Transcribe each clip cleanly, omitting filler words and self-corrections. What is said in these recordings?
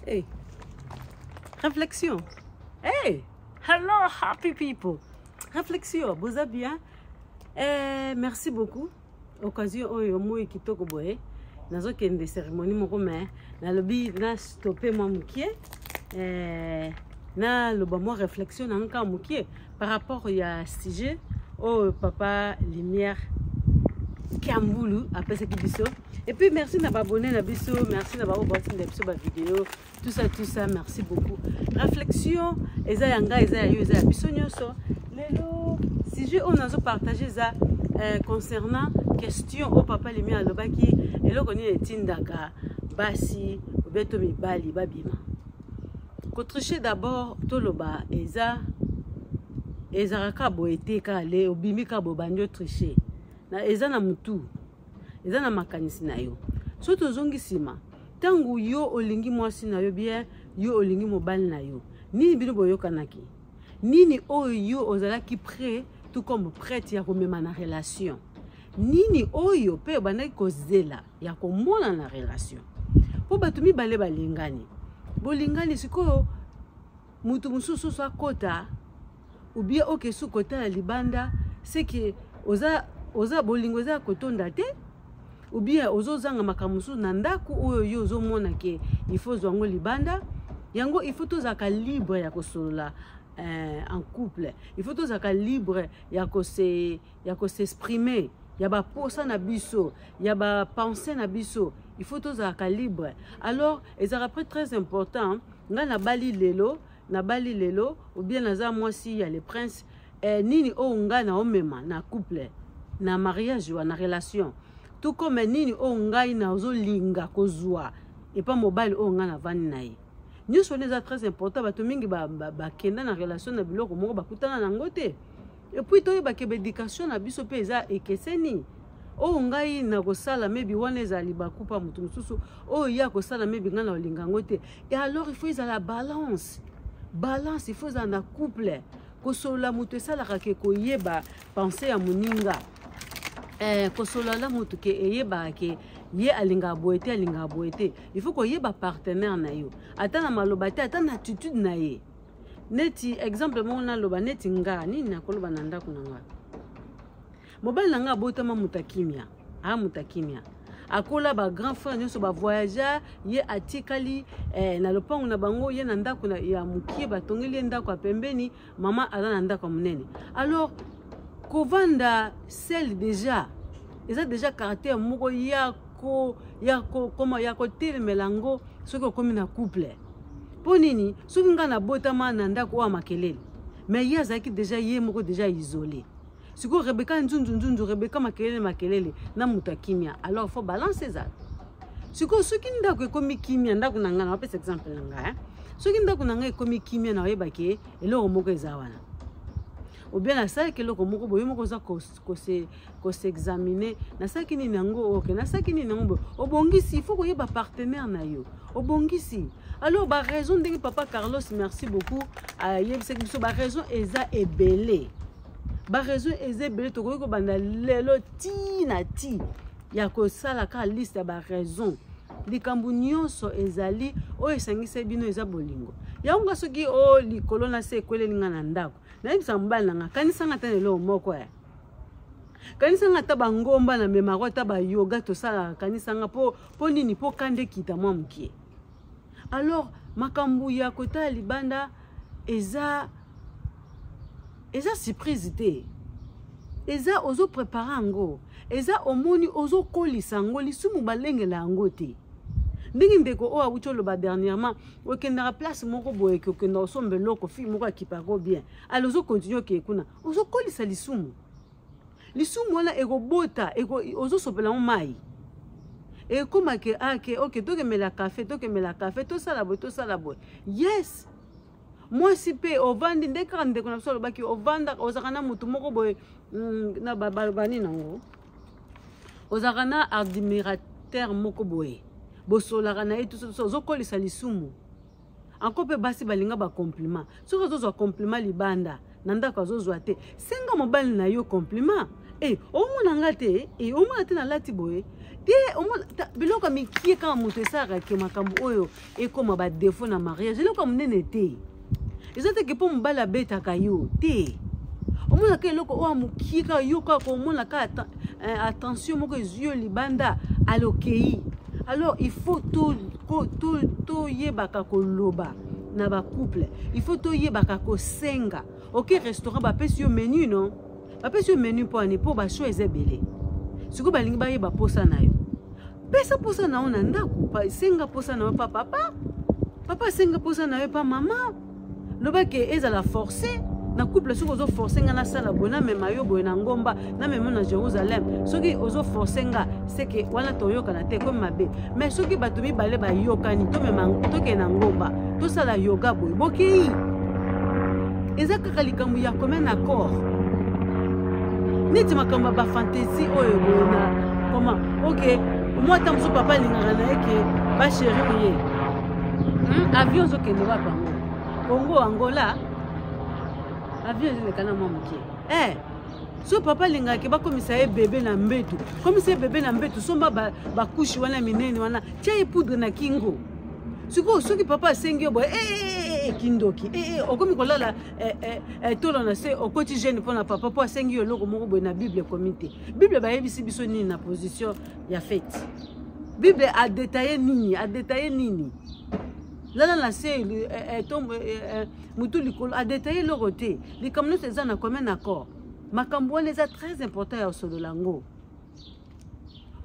Hey, réflexion. Hey, hello, happy people. Réflexion, vous allez bien? Merci beaucoup. Occasion oyo moi kitoko boye. Nazo kende cérémonie moko mais na lobi na stopper moi mukie. Na loba moi réflexion na nka mukie par rapport à sujet au papa lumière Kambulu après ce qui biso. Et puis merci na abonné na biso, merci na ba obati na biso ba vidéo, tout ça, merci beaucoup. Réflexion eza yanga eza yo eza biso nyoso. Lelo sujet on a partagé ça concernant question au papa lumière lobaki eloko ni etindaka basi obeto mibali babima. Kotricher d'abord toloba eza ezaraka boete kale obimi ka bobanyo tricher. Na eza na mutu eza na makanisi na yo so tozongi sima tangu yo olingi mwasi na yo bien yo olingi mobali na yo nini bino boyokanaki nini oyo ozalaki prêt tout comme prête ya komema na relation nini oyo pe bandaki kozela ya komona na relation po bato mibale balingani bolingani sikoyo mutu mususu so akota ou bien okesu kota ya libanda c'est que oza bolingo za kotonda te ou bien ozozanga makamusu na ndaku oyo yo ozomona ke il faut zwango libanda yango il faut tozaka libre ya kosolola en couple il faut tozaka libre ya s'exprimer ya ba posa na biso ya ba penser na biso il faut tozaka libre alors ezaka très important nga na bali lelo ou bien naza mwasi ya le prince nini o nga na omema na couple na mariage ou na relation tout comme nini o ngai na ozolinga kozwa et pas mobile o nga na vani na ye nous sommes très important bato mingi ba kenda na relation na biloko moko bakutana na ngote et puis to ba ke éducation na biso pe eza ekeseni o ngai na kosala maybe wana ezali bakupa mutu mususu o ya kosala maybe nga na olinga ngote et alors il faut la balance il faut na couple kosola mutu esalaka ke koyeba penser ya moninga kosola la mutu ke eyeba ke ye alinga boete il faut koyeba partenaire na yo ata na maloba te ata na attitude na ye neti exemple mo na loba neti nga nini na koloba na ndako na nga mobali na nga botama mutakimia mutakimia akola ba grand frère nyoso ba voyageur ye atikali na lopango na bango ye na ndako ya mukie batongeli ndako ya pembeni mama ala na ndako munene alors kovanda celle déjà eza déjà caractère moko comment yako telemelango soki okomi na couple po nini soki nga na botama na ndako wa makelele mais ye azalaki déjà ye moko déjà isolé siko Rebecca nzunzu Rebecca makelele na mutakimia alors faut balancer ça siko soki ndako ekomi kimia ndako na nga na apesa exemple na nga soki ndako na nga ekomi kimia na yeba ke eloko moko eza wana ou bien na ça que eloko moko boyo moko za ko s'examiner na ça kini nango ok na ça kini nango obongisi il faut koyeba partenaire na yo obongisi alors ba raison ndenge papa Carlos merci beaucoup yebisa biso ba raison eza ebele ba raison ezebele to ko banda lelo ti na ti ya ko sala ka liste ba raison likambu nyonso ezali o esangise bino eza bolingo ya nga soki o likolo na se kwele linga na ndako na yebisa mbali nanga kanisa ngata lelo moko ya kanisa ngata bangomba na memako ta ba yoga to sala kanisa nga po nini po kande kita mwa mkie alors makambu ya kota libanda eza surprise te eza ozo préparer ngo eza omoni ozo kolisa ngo lisumu balengela ngo te ndingi ndeko o awucho loba dernièrement okenda place moko boye ke okenda osombe loko fi moko akipako bien alors ozo continue ke kuna ozo kolisa lisumu wala ekobota ozo sopela mai et comme ke ok tokemela café to sala boy yes moi si pe ovandi ndeka ndeko na solo baki ovanda ozakana mutu moko boye na balbani nango ozakana admirateur moko boye bosolaka na ye tout ça ozokolisa lisumu encore pe basi balinga ba compliment soki ozozwa compliment libanda na ndako azozwa te senga mobali na yo compliment omona nga te omona te na lati boye te biloko mikie kama moto esalaka makambo oyo ekoma badefo na mariage eloko monene te eza te ke mpo mobali abetaka yo te omonaka eloko oyo amokie kaka yo kaka omonaka attention moko ezwi yo libanda alokei alors il faut toyebaka koloba na bacouple il faut toyebaka kosenga ok restaurant bapesi yo menu non bapesi yo menu mpo ane mpo basho eza ebele sikoyo balingi bayeba posa na yo pesa posa na yo na ndako senga posa na yo pa papa senga posa na yo pa mama lobake ezala forcé na couple soki ozo forcer nga nasala boye namema yo boye na ngomba namema na Jérusalem soki ozo forcer nga seke wana toyokana te komi mabe mais soki bato mibale bayokani toke na ngomba tosala yoga boye bokei eza kaka likambo ya commun accord neti makambo ya bafantaisie oyo boye na koma ok moi ata mosu papa alingaka na ye ke basheri ye avion ozokende wapango Congo Angola avion ezilekana mwa mokie so papa alingaki bakomisa ye bebe na mbetu komisa ye bebe na mbetu somba bakushi wana minene wana tia ye poudre na kingo sikoyo soki papa asengi yo boye kindoki okomi kolala tolo na se okoti jeune mpo na papa mpo asengi yo eloko moko boye na bible ekomi te bible bayebisi biso nini na position ya fete bible adetaye nini lala na se mutu likolo adetaye eloko te likambo nyonso eza na commun accord makambo wana eza très important ya osolola yango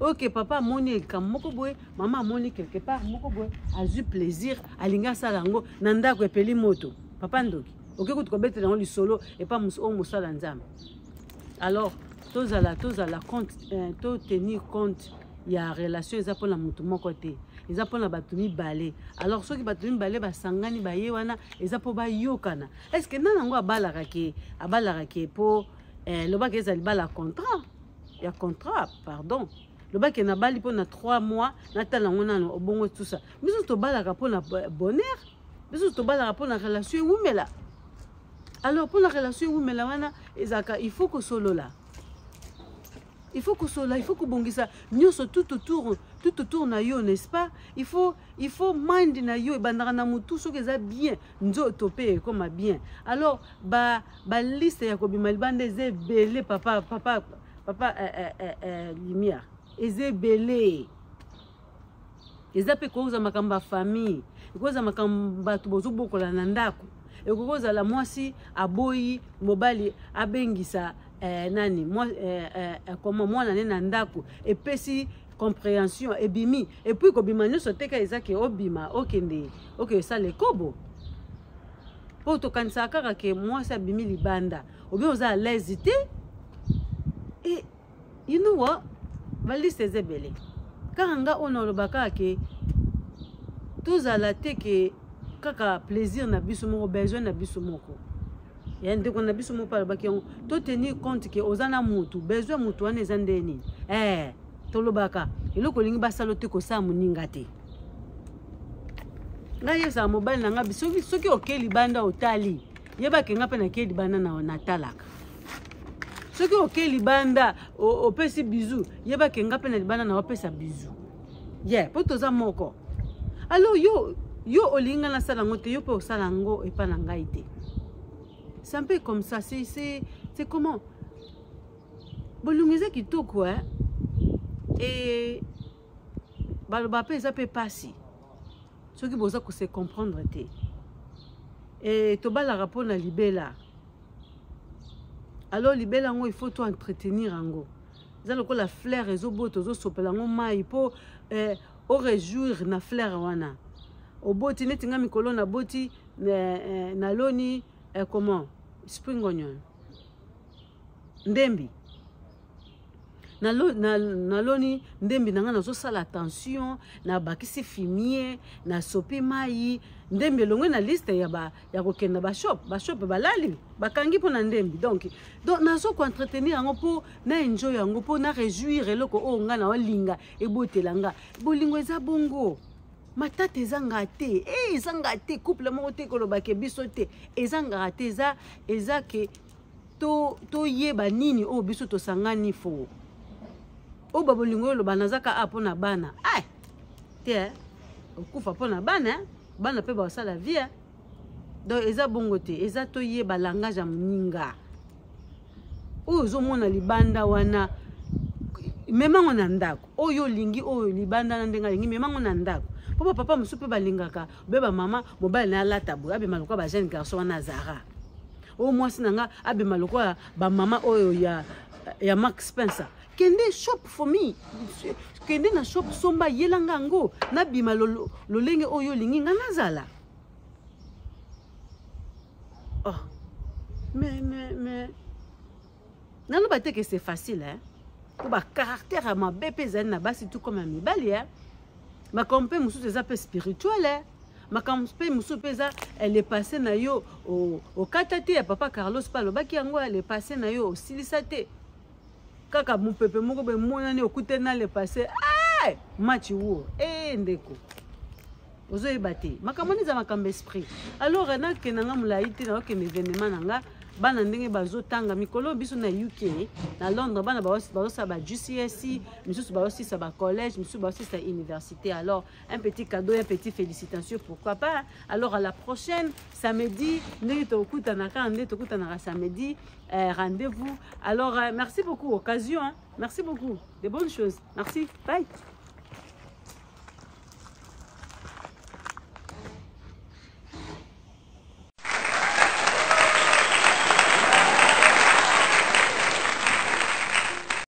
ok papa amoni likambo moko boye mama amoni quelque part moko boye azwi plaisir alingi asala yango na ndako epeli moto papa ndoki oke kutu kobetela yango lisolo epa oyo mosala nzambe alors tozala compte totenir compte ya relation eza mpona motu moko te eza mpona bato mibale alors soki bato mibale basangani baye wana eza mpo bayokana estce nani yango abalaka ke mpo lobaki eza libala contrat pardon lobaki nabali mpo na 3 mois natala yango nano obongo tusa biso tobalaka mpo na bonheur biso tobalaka mpo na relation ewumela alors mpo na relation ewumela wana ezalaka il faut kosolola il faut kobongisa nyonso tout autour na yo n'est-ce pas il faut mind na yo ebandaka na mutu soki eza bien nzoto pe ekoma bien alors ba liste ya kobima libanda eza ebele papa lumière eza ebele eza mpe koza makambo ya famille ekoza makambo bato bozobokola na ndako ekokozala mwasi aboyi mobali abengisa nani koma mwana ne na ndako epesi compréhension ebimi et puis kobima nyonso teka ezaki obima okende esala ekobo po tokanisaka kaka ke mwasi abimi libanda obi oza à l'aise te et you know what baliste ezebele kaka nga oyo nalobaka ke tozala te ke kaka plaisir na biso moko besoin na biso moko ya ndeko na biso moko alobaki yango to tenir compte ke oza na mutu besoin mutu wana eza nde nini tolobaka eloko olingi basala te kosala moninga te ngai yesaka mobali na nga soki okei libanda otali yebake nga mpe nakei libanda natalaka soki okei libanda opesi bizu yebake nga mpe na libanda na opesa bizu mpo toza moko alors yo olingi nga nasala yango te yo mpe osala yango epa na ngai te c'est un peu comme ça c'est comment bolungu eza kitoko et baloba mpe eza mpe pasi soki boza kose comprendre te et tobalaka mpo na libela alors libela yango il faut to entretenir yango eza lokola fleur ezobota ozosopela yango mai mpo orejour na fleur wana oboti neti nga mikolo na boti naloni comment spring onion ndembi naloni ndembi nanga nazosala attention na bakisi fumier na sopi mai ndembi elongwe na liste ya kokenda bashop balali bakangi mpo na ndembi donc nazoko entretenir yango mpo na enjoy yango mpo na réjouir eloko oyo nga na olinga ebotela nga bolingo eza bongo matata ezanga te ezanga te couple moko te kolobake biso te ezanga te eza ke toyeba nini oyo biso tosangani fo o babolingo lo banazaka apona bana ai te okufa pona bana bana pe ba sala vie donc eza bongo te eza to ye balangage ya moninga oyo ozomona libanda wana memango na ndako oyo lingi oyo libanda na ndenga lingi memango na ndako po papa mosu pe balingaka be ba mama mobile na alata boye abema lokwa ba jeune garçon wana Zara o mwasi nanga abema lokwa ba mama oyo ya Mark Spencer kende shop for me kende na shop somba yelanga ngo na bima lolenge oyo lingi nga nazala oh mais non pas que c'est facile hein pour ba caractère à ma bébé na basi tout comme mibali hein ma compé musu des appels spirituels hein ma compé musu pesa elle est passée na yo au katati ya papa Carlos Palo baki yango elle est passée na yo au silisate kaka mon pepe moko be monane okute na le passé ah match wo ndeko ozo ebate makamoni za makambe esprit alors na ke nanga mulaiti na ke événement nanga bana ndenge bazotanga mikolo biso na UK na Londres bana bazosa ba GCSE misusu bazosisa ba collège misusu bazosisa université alors un petit cadeau un petit félicitation pourquoi pas alors à la prochaine samedi ndenge tokuta na ka ndenge tokuta na samedi rendez-vous alors merci beaucoup occasion hein? Merci beaucoup de bonnes choses merci bye.